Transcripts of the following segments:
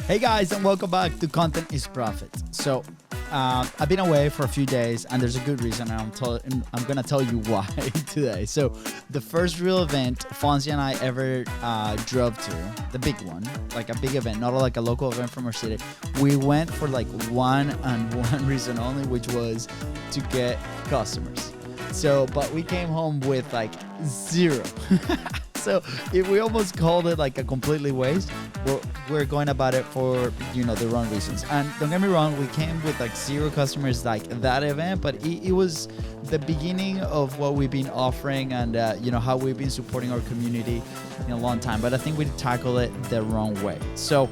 Hey guys, and welcome back to Content is Profit. So, I've been away for a few days, and there's a good reason. And I'm gonna tell you why today. So, the first real event Fonzie and I ever drove to, the big one, like a big event, not like a local event from our city. We went for like one reason only, which was to get customers. So, but we came home with like zero. So if we almost called it like a completely waste. We're going about it for, the wrong reasons. And don't get me wrong, we came with like zero customers like that event, but it was the beginning of what we've been offering and, how we've been supporting our community in a long time. But I think we tackled it the wrong way. So,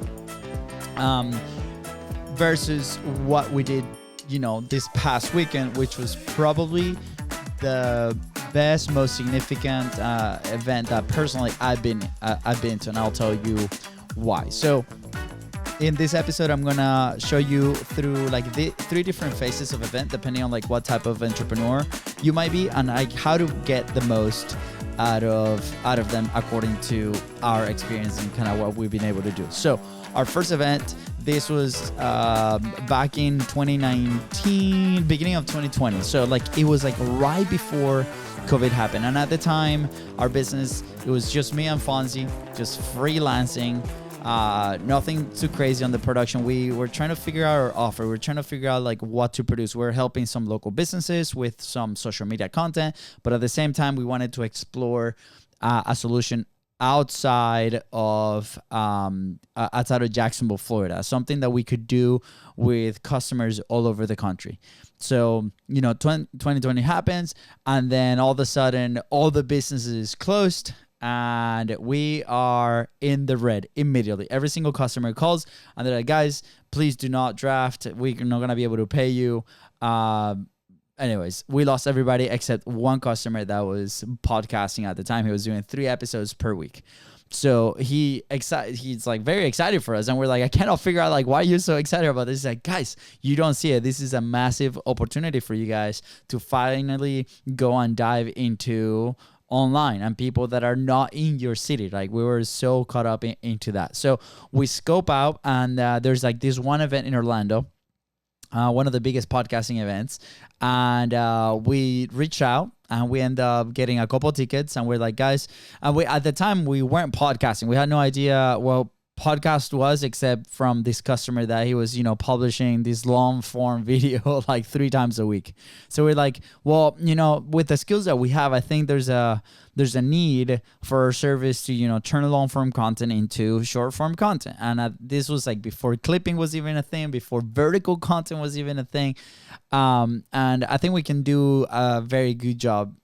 versus what we did, this past weekend, which was probably the best, most significant event that personally I've been to, and I'll tell you why. So in this episode, I'm gonna show you through like the three different phases of event, depending on like what type of entrepreneur you might be, and like how to get the most out of them according to our experience and kind of what we've been able to do. So our first event, this was back in 2019, beginning of 2020. So like it was like right before COVID happened. And at the time, our business, it was just me and Fonzie, just freelancing, nothing too crazy on the production. We were trying to figure out our offer. We're trying to figure out like what to produce. We're helping some local businesses with some social media content, but at the same time, we wanted to explore a solution outside of Jacksonville, Florida, something that we could do with customers all over the country. So, 2020 happens, and then all of a sudden, all the businesses closed, and we are in the red immediately. Every single customer calls, and they're like, guys, please do not draft. We're not going to be able to pay you. Anyways, we lost everybody except one customer that was podcasting at the time. He was doing 3 episodes per week. So he's like very excited for us. And we're like, I cannot figure out like why you're so excited about this. He's like, guys, you don't see it. This is a massive opportunity for you guys to finally go and dive into online and people that are not in your city. Like we were so caught up into that. So we scope out, and there's like this one event in Orlando, one of the biggest podcasting events, and we reached out and we end up getting a couple of tickets, and we're like, guys, and we at the time we weren't podcasting. We had no idea what podcast was, except from this customer that he was, publishing this long form video like 3 times a week. So we're like, well, with the skills that we have, I think there's a need for our service to, turn long form content into short form content. And this was like before clipping was even a thing, before vertical content was even a thing. And I think we can do a very good job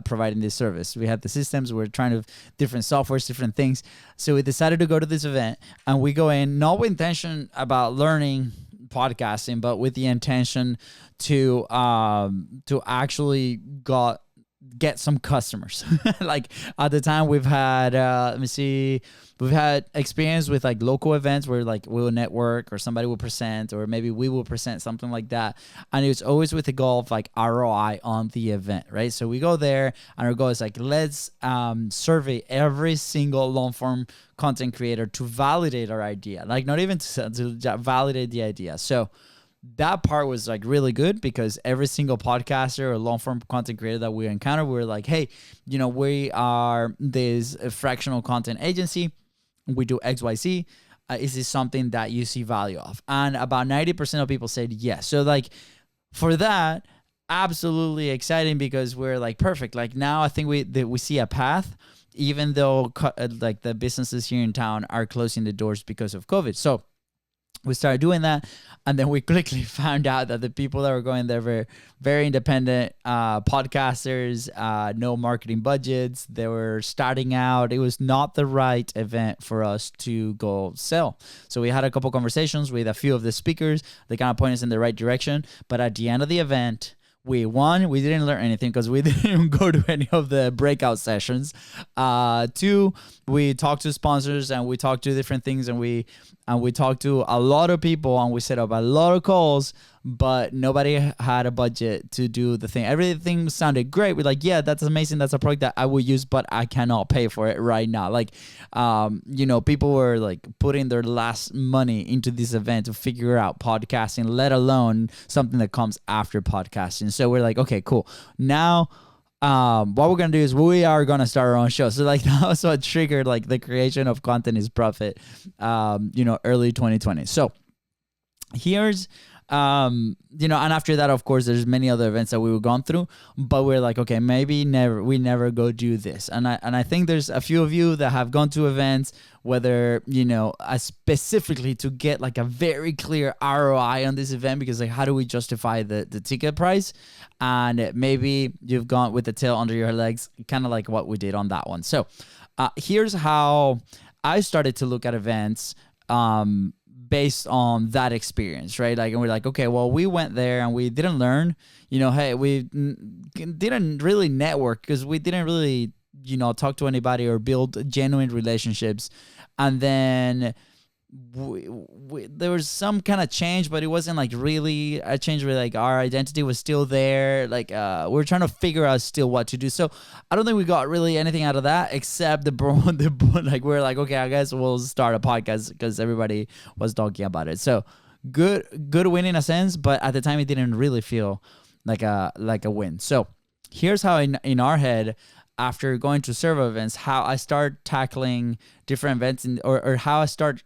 providing this service. We have the systems, we're trying to different softwares, different things. So we decided to go to this event, and we go in not with intention about learning podcasting, but with the intention to actually get some customers. Like at the time we've had we've had experience with like local events where like we'll network or somebody will present, or maybe we will present, something like that, and it's always with the goal of like ROI on the event, right? So we go there and our goal is like, let's survey every single long form content creator to validate our idea, like not even to validate the idea. So that part was like really good, because every single podcaster or long form content creator that we encountered, we were like, hey, we are this fractional content agency. We do XYZ. Is this something that you see value of? And about 90% of people said yes. So like for that, absolutely exciting, because we're like, perfect. Like now I think we see a path, even though like the businesses here in town are closing the doors because of COVID. So we started doing that, and then we quickly found out that the people that were going there were very independent podcasters, no marketing budgets. They were starting out. It was not the right event for us to go sell. So we had a couple conversations with a few of the speakers. They kind of pointed us in the right direction. But at the end of the event, we didn't learn anything because we didn't go to any of the breakout sessions. 2, we talked to sponsors and we talked to different things, and we and we talked to a lot of people and we set up a lot of calls, but nobody had a budget to do the thing. Everything sounded great. We're like, yeah, that's amazing. That's a product that I will use, but I cannot pay for it right now. Like, people were like putting their last money into this event to figure out podcasting, let alone something that comes after podcasting. So we're like, okay, cool. Now, what we're gonna do is we are gonna start our own show. So like that was what triggered like the creation of Content is Profit, early 2020. So here's and after that, of course, there's many other events that we were gone through, but we're like, okay, maybe we never go do this. And I think there's a few of you that have gone to events, whether, specifically to get like a very clear ROI on this event, because like, how do we justify the ticket price? And maybe you've gone with the tail under your legs, kind of like what we did on that one. So here's how I started to look at events, based on that experience, right? Like, and we're like, okay, well, we went there and we didn't learn, hey, we didn't really network because we didn't really, talk to anybody or build genuine relationships. And then there was some kind of change, but it wasn't like really a change where like our identity was still there. Like, we're trying to figure out still what to do. So I don't think we got really anything out of that except like we're like, okay, I guess we'll start a podcast because everybody was talking about it. So good win in a sense, but at the time it didn't really feel like a win. So here's how in our head, after going to server events, how I start tackling different events or how I start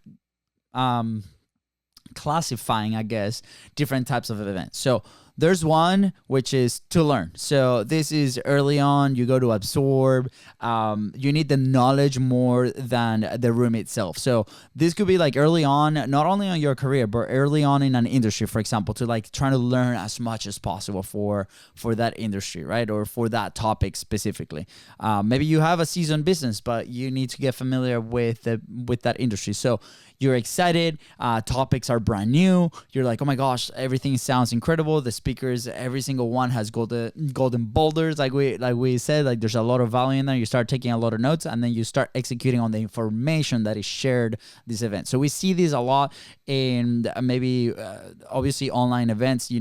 classifying, I guess, different types of events. So there's one which is to learn. So this is early on, you go to absorb. You need the knowledge more than the room itself. So this could be like early on, not only on your career, but early on in an industry, for example, to like trying to learn as much as possible for that industry, right? Or for that topic specifically. Maybe you have a seasoned business, but you need to get familiar with that industry. So you're excited. Topics are brand new. You're like, oh my gosh, everything sounds incredible. The speakers, every single one has golden boulders. Like we said, like there's a lot of value in there. You start taking a lot of notes, and then you start executing on the information that is shared this event. So we see this a lot in maybe obviously online events.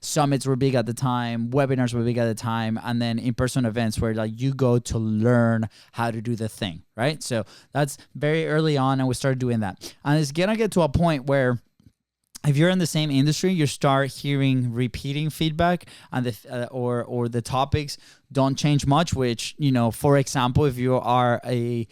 Summits were big at the time, webinars were big at the time, and then in-person events where like you go to learn how to do the thing, right? So that's very early on, and we started doing that. And it's gonna get to a point where if you're in the same industry, you start hearing repeating feedback, and or the topics don't change much. Which, for example, if you are a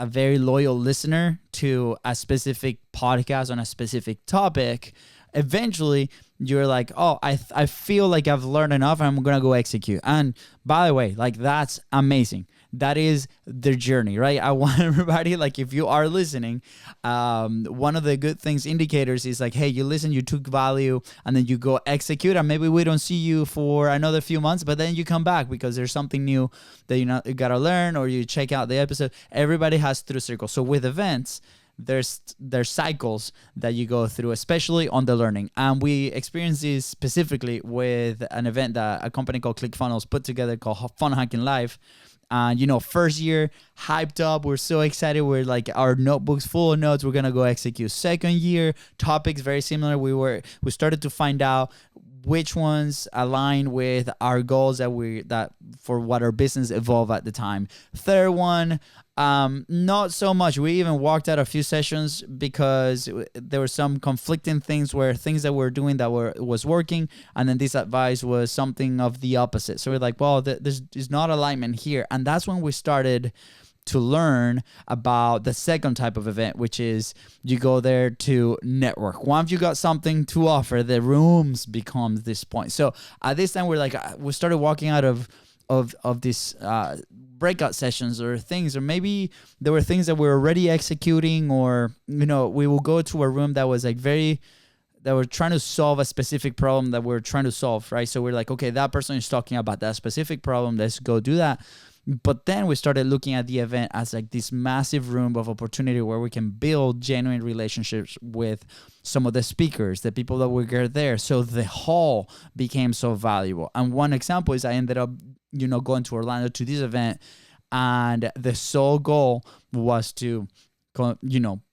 very loyal listener to a specific podcast on a specific topic, eventually you're like, oh, I feel like I've learned enough, and I'm gonna go execute. And by the way, like that's amazing. That is their journey, right? I want everybody, like if you are listening, one of the good things, indicators is like, hey, you listen, you took value, and then you go execute, and maybe we don't see you for another few months, but then you come back because there's something new that you gotta learn, or you check out the episode. Everybody has through circles. So with events, there's cycles that you go through, especially on the learning. And we experienced this specifically with an event that a company called ClickFunnels put together called Fun Hacking Live. And, first year, hyped up. We're so excited. We're like, our notebooks full of notes. We're going to go execute. Second year, topics very similar. We started to find out which ones align with our goals that for what our business evolved at the time. Third one, not so much. We even walked out a few sessions because there were some conflicting things that we're doing that was working, and then this advice was something of the opposite. So we're like, well, there's not alignment here. And that's when we started to learn about the second type of event, which is you go there to network. Once you got something to offer, the rooms becomes this point. So at this time, we started walking out of these breakout sessions or things, or maybe there were things that we were already executing, or we will go to a room that was like that we're trying to solve a specific problem that we're trying to solve, right? So we're like, okay, that person is talking about that specific problem, let's go do that. But then we started looking at the event as like this massive room of opportunity where we can build genuine relationships with some of the speakers, the people that were there. So the hall became so valuable. And one example is I ended up, going to Orlando to this event, and the sole goal was to,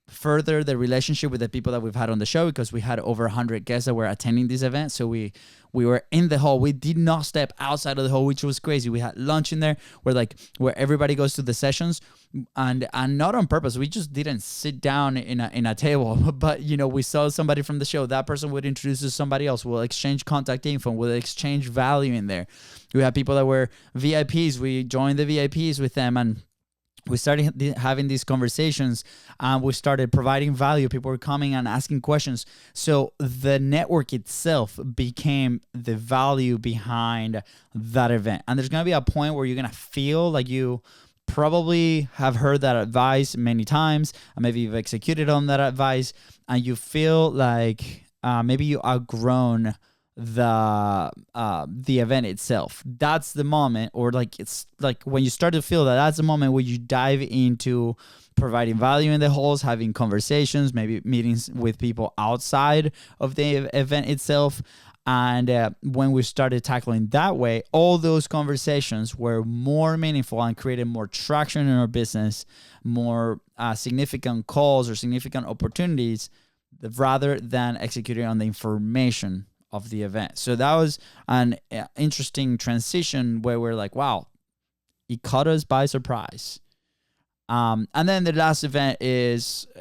further the relationship with the people that we've had on the show, because we had over 100 guests that were attending this event. So we were in the hall. We did not step outside of the hall, which was crazy. We had lunch in there where everybody goes to the sessions, and not on purpose. We just didn't sit down in a table, but we saw somebody from the show. That person would introduce us to somebody else. We'll exchange contact info. We'll exchange value in there. We had people that were VIPs. We joined the VIPs with them, and we started having these conversations. We started providing value. People were coming and asking questions. So the network itself became the value behind that event. And there's going to be a point where you're going to feel like you probably have heard that advice many times, and maybe you've executed on that advice, and you feel like maybe you outgrown the event itself. That's the moment, or it's like when you start to feel that's the moment where you dive into providing value in the halls, having conversations, maybe meetings with people outside of the event itself. And when we started tackling that way, all those conversations were more meaningful and created more traction in our business, more significant calls or significant opportunities, rather than executing on the information of the event. So that was an interesting transition where we're like, wow, it caught us by surprise. And then the last event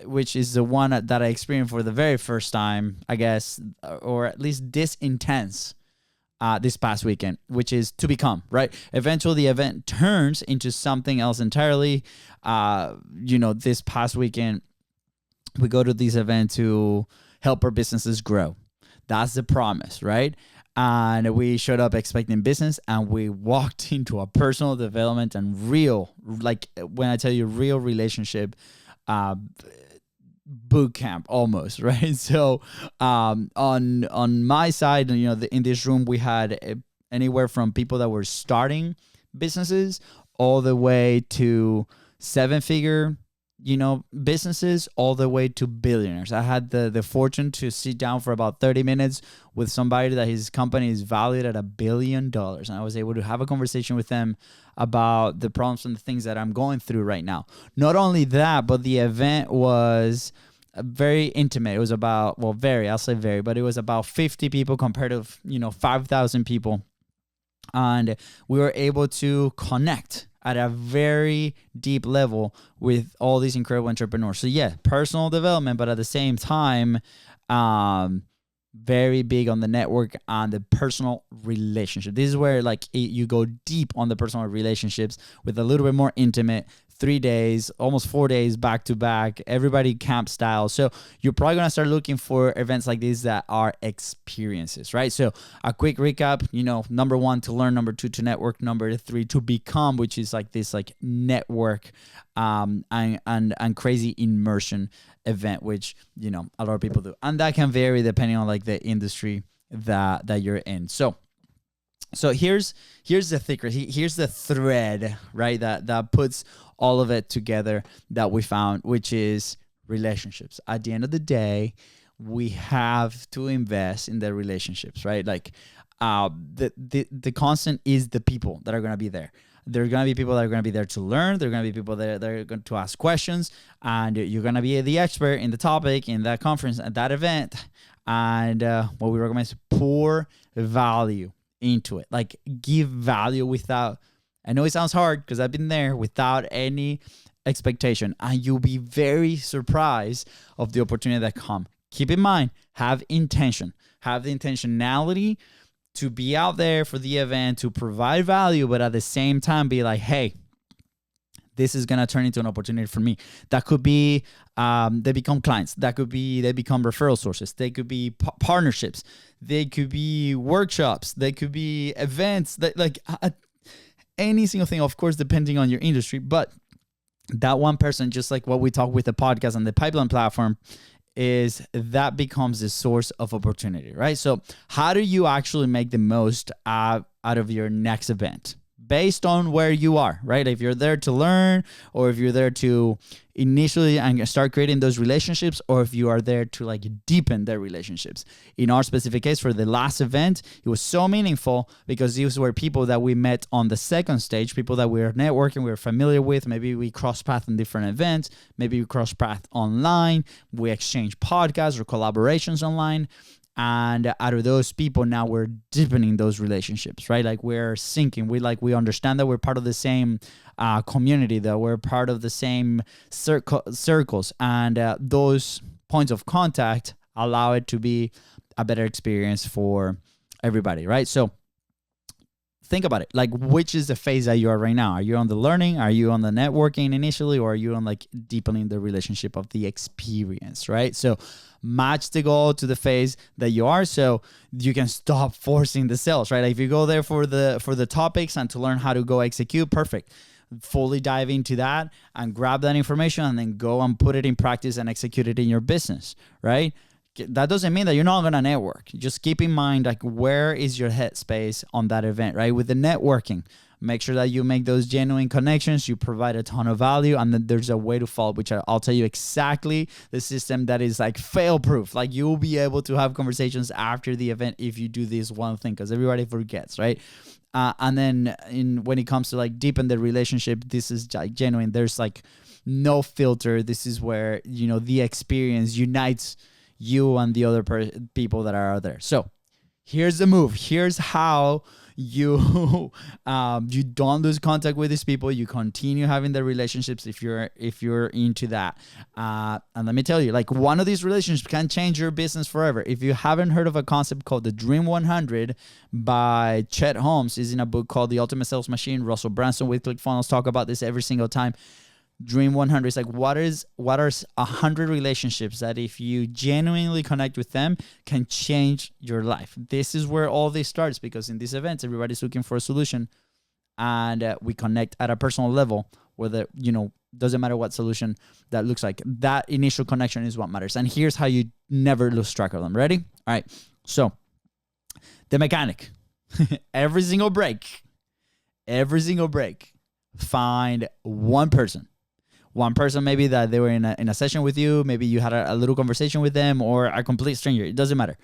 which is the one that I experienced for the very first time, I guess, or at least this intense this past weekend, which is To Become, right? Eventually the event turns into something else entirely. This past weekend, we go to this event to help our businesses grow. That's the promise, right? And we showed up expecting business, and we walked into a personal development and real, like when I tell you real relationship boot camp almost, right? So on my side, in this room, we had anywhere from people that were starting businesses all the way to 7-figure businesses, all the way to billionaires. I had the fortune to sit down for about 30 minutes with somebody that his company is valued at $1 billion. And I was able to have a conversation with them about the problems and the things that I'm going through right now. Not only that, but the event was very intimate. It was about, I'll say very, but it was about 50 people compared to, 5,000 people. And we were able to connect at a very deep level with all these incredible entrepreneurs. So yeah, personal development, but at the same time, very big on the network and the personal relationship. This is where you go deep on the personal relationships with a little bit more intimate. 3 days, almost 4 days back to back, everybody camp style. So you're probably going to start looking for events like these that are experiences, right? So a quick recap, number 1, to learn, number 2, to network, number 3, to become, which is this network and crazy immersion event, which, a lot of people do. And that can vary depending on the industry that you're in. So here's the thicker, here's the thread, right? That puts all of it together that we found, which is relationships. At the end of the day, we have to invest in the relationships, right? The constant is the people that are going to be there. There are going to be people that are going to be there to learn. There are going to be people that are going to ask questions, and you're going to be the expert in the topic in that conference, at that event. And what we recommend is pour value into it. Give value without, I know it sounds hard because I've been there, without any expectation, and you'll be very surprised of the opportunity that come. Keep in mind, have intention, have the intentionality to be out there for the event, to provide value, but at the same time be like, hey, this is going to turn into an opportunity for me. That could be they become clients. That could be they become referral sources. They could be partnerships. They could be workshops. They could be events. Any single thing, of course, depending on your industry. But that one person, just like what we talk with the podcast and the pipeline platform, is that becomes the source of opportunity, right? So how do you actually make the most out of your next event? based on where you are, right? If you're there to learn, or if you're there to initially and start creating those relationships, or if you are there to like deepen their relationships. In our specific case, for the last event, it was so meaningful because these were people that we met on the second stage, people that we were networking, we were familiar with. Maybe we cross paths in different events. Maybe we cross paths online. We exchange podcasts or collaborations online. And out of those people, now we're deepening those relationships, right? Like we're syncing. We understand that we're part of the same community, that we're part of the same circles. And those points of contact allow it to be a better experience for everybody, right? So think about it. Like, which is the phase that you are right now? Are you on the learning? Are you on the networking initially? Or are you on like deepening the relationship of the experience, right? So match the goal to the phase that you are, so you can stop forcing the sales, right? Like if you go there for the topics and to learn how to go execute, perfect. Fully dive into that and grab that information and then go and put it in practice and execute it in your business, right? That doesn't mean that you're not going to network. Just keep in mind, like, where is your headspace on that event, right? With the networking, make sure that you make those genuine connections. You provide a ton of value, and then there's a way to follow, which I'll tell you exactly the system that is like fail-proof. Like you'll be able to have conversations after the event if you do this one thing, because everybody forgets, right? And then when it comes to like deepen the relationship, this is like genuine. There's like no filter. This is where, you know, the experience unites you and the other people that are out there. So here's the move. Here's how you you don't lose contact with these people. You continue having the relationships if you're into that. And let me tell you, like, one of these relationships can change your business forever. If you haven't heard of a concept called the Dream 100 by Chet Holmes, is in a book called The Ultimate Sales Machine. Russell Brunson with ClickFunnels talk about this every single time. Dream 100 is like, what are 100 relationships that if you genuinely connect with them can change your life. This is where all this starts, because in these events everybody's looking for a solution, and we connect at a personal level, whether, you know, doesn't matter what solution that looks like. That initial connection is what matters. And here's how you never lose track of them. Ready? All right. So the mechanic, every single break, find one person maybe that they were in a session with you. Maybe you had a little conversation with them, or a complete stranger. It doesn't matter.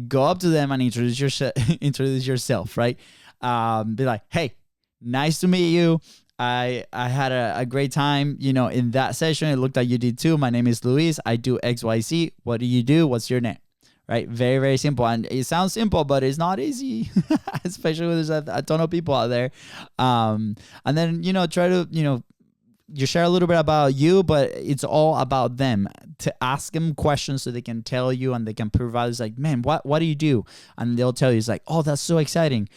Go up to them and introduce yourself, right? Be like, hey, nice to meet you. I had a great time, you know, in that session. It looked like you did too. My name is Luis. I do XYZ. What do you do? What's your name? Right? Very, very simple. And it sounds simple, but it's not easy, especially when there's a ton of people out there. And then, you know, try to, you know, you share a little bit about you, but it's all about them. To ask them questions so they can tell you and they can provide. It's like, man, what do you do? And they'll tell you. It's like, oh, that's so exciting.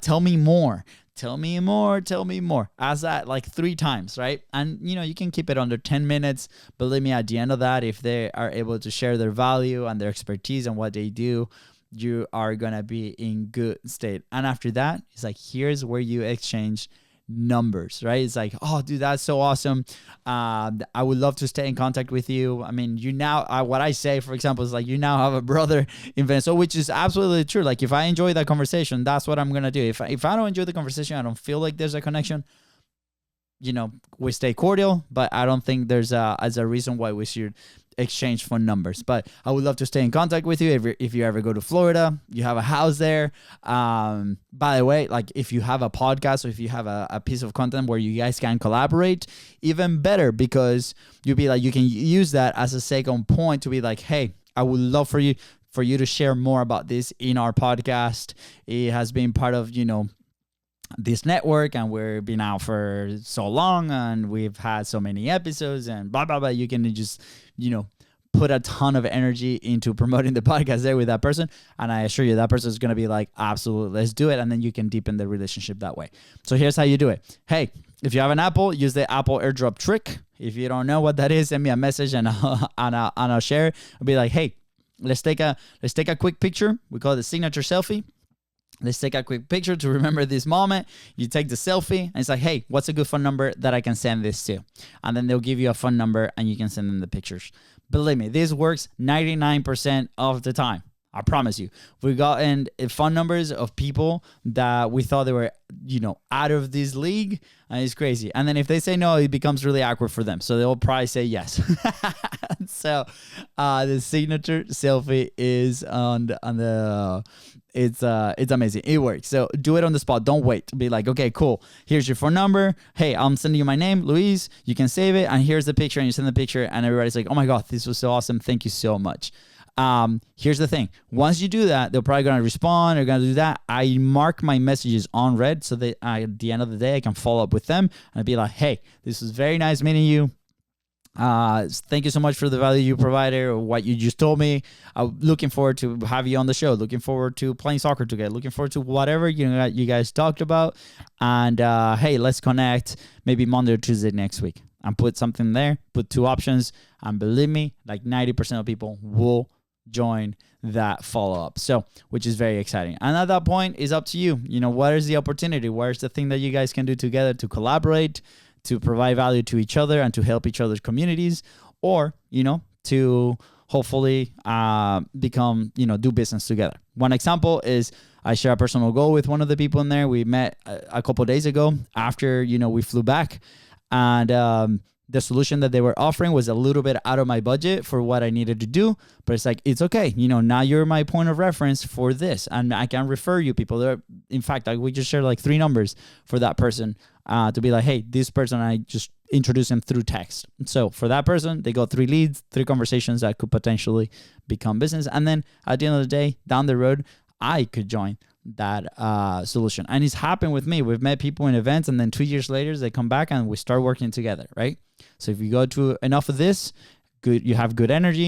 Tell me more. Tell me more. Ask that like 3 times, right? And, you know, you can keep it under 10 minutes. Believe me, at the end of that, if they are able to share their value and their expertise and what they do, you are going to be in good state. And after that, it's like, here's where you exchange numbers, right? It's like, oh, dude, that's so awesome. I would love to stay in contact with you. I mean, you now, what I say, for example, is like, you now have a brother in Venezuela, which is absolutely true. Like, if I enjoy that conversation, that's what I'm going to do. If I don't enjoy the conversation, I don't feel like there's a connection, you know, we stay cordial, but I don't think there's a reason why we should exchange phone numbers. But I would love to stay in contact with you if you ever go to Florida. You have a house there. By the way, like, if you have a podcast or if you have a piece of content where you guys can collaborate, even better, because you'll be like, you can use that as a second point to be like, hey, I would love for you to share more about this in our podcast. It has been part of, you know, this network, and we've been out for so long and we've had so many episodes and blah, blah, blah. You can just, you know, put a ton of energy into promoting the podcast there with that person. And I assure you that person is going to be like, absolutely, let's do it. And then you can deepen the relationship that way. So here's how you do it. Hey, if you have an Apple, use the Apple AirDrop trick. If you don't know what that is, send me a message and I'll share it. I'll be like, hey, let's take a quick picture. We call it the Signature Selfie. Let's take a quick picture to remember this moment. You take the selfie and it's like, hey, what's a good phone number that I can send this to? And then they'll give you a phone number and you can send them the pictures. Believe me, this works 99% of the time. I promise you. We've gotten phone numbers of people that we thought they were, out of this league. And it's crazy. And then if they say no, it becomes really awkward for them. So they'll probably say yes. So the Signature Selfie is on the it's amazing. It works. So do it on the spot. Don't wait. Be like, okay, cool. Here's your phone number. Hey, I'm sending you my name, Luis. You can save it. And here's the picture. And you send the picture. And everybody's like, oh my God, this was so awesome. Thank you so much. Here's the thing. Once you do that, they're probably going to respond. They're going to do that. I mark my messages on read so that at the end of the day, I can follow up with them and be like, hey, this was very nice meeting you. Thank you so much for the value you provided or what you just told me. I'm looking forward to have you on the show. Looking forward to playing soccer together. Looking forward to whatever you guys talked about. And hey, let's connect maybe Monday or Tuesday next week. And put something there. Put 2 options. And believe me, like 90% of people will join that follow-up. So, which is very exciting. And at that point, it's up to you. What is the opportunity? Where's the thing that you guys can do together to collaborate, to provide value to each other and to help each other's communities, or, to hopefully become, do business together. One example is I share a personal goal with one of the people in there. We met a couple of days ago after, we flew back, and the solution that they were offering was a little bit out of my budget for what I needed to do, but it's like, it's okay. Now you're my point of reference for this, and I can refer you people. In fact, we just shared like 3 numbers for that person to be like, hey, this person, I just introduced him through text. So for that person, they got 3 leads, 3 conversations that could potentially become business. And then at the end of the day, down the road, I could join that solution. And it's happened with me. We've met people in events, and then 2 years later, they come back and we start working together, right? So if you go to enough of this, good, you have good energy.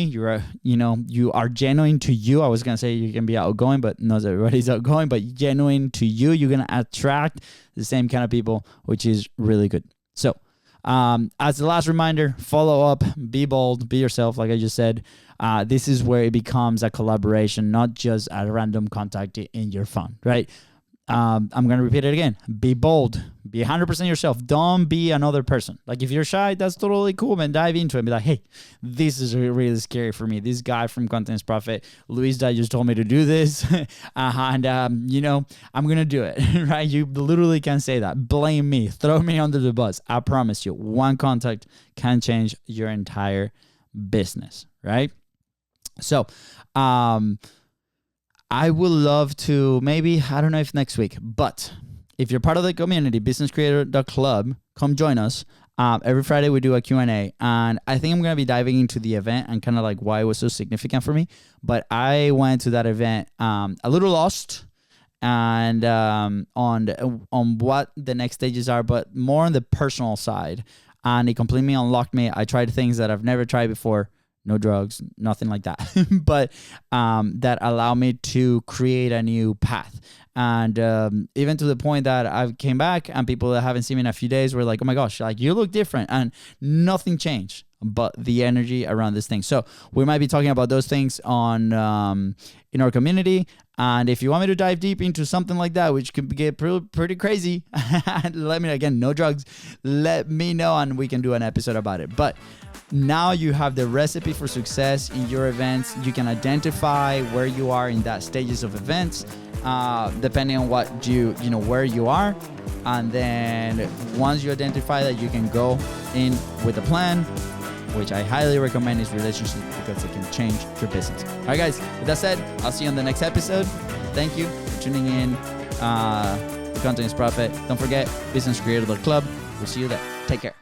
You are genuine to you. I was gonna say you can be outgoing, but not everybody's outgoing. But genuine to you, you're gonna attract the same kind of people, which is really good. So, as the last reminder, follow up, be bold, be yourself. Like I just said, this is where it becomes a collaboration, not just a random contact in your phone, right? I'm going to repeat it again. Be bold. Be 100% yourself. Don't be another person. Like if you're shy, that's totally cool, man. Dive into it and be like, hey, this is really scary for me. This guy from Contents Profit, Luis, that just told me to do this. And, I'm going to do it, right? You literally can say that. Blame me. Throw me under the bus. I promise you, one contact can change your entire business, right? So, I would love to maybe, I don't know if next week, but if you're part of the community, businesscreator.club, come join us. Every Friday we do a Q&A, and I think I'm going to be diving into the event and kind of like why it was so significant for me. But I went to that event a little lost and on what the next stages are, but more on the personal side. And it completely unlocked me. I tried things that I've never tried before. No drugs, nothing like that, but that allow me to create a new path. And even to the point that I came back and people that haven't seen me in a few days were like, oh my gosh, like you look different, and nothing changed but the energy around this thing. So we might be talking about those things on in our community. And if you want me to dive deep into something like that, which could get pretty crazy, let me know. Again, no drugs. Let me know and we can do an episode about it. But now you have the recipe for success in your events. You can identify where you are in that stages of events, depending on what where you are. And then once you identify that, you can go in with a plan, which I highly recommend is relationships, because it can change your business. All right, guys, with that said, I'll see you on the next episode. Thank you for tuning in. The Content is Profit. Don't forget, businesscreator.club. We'll see you there. Take care.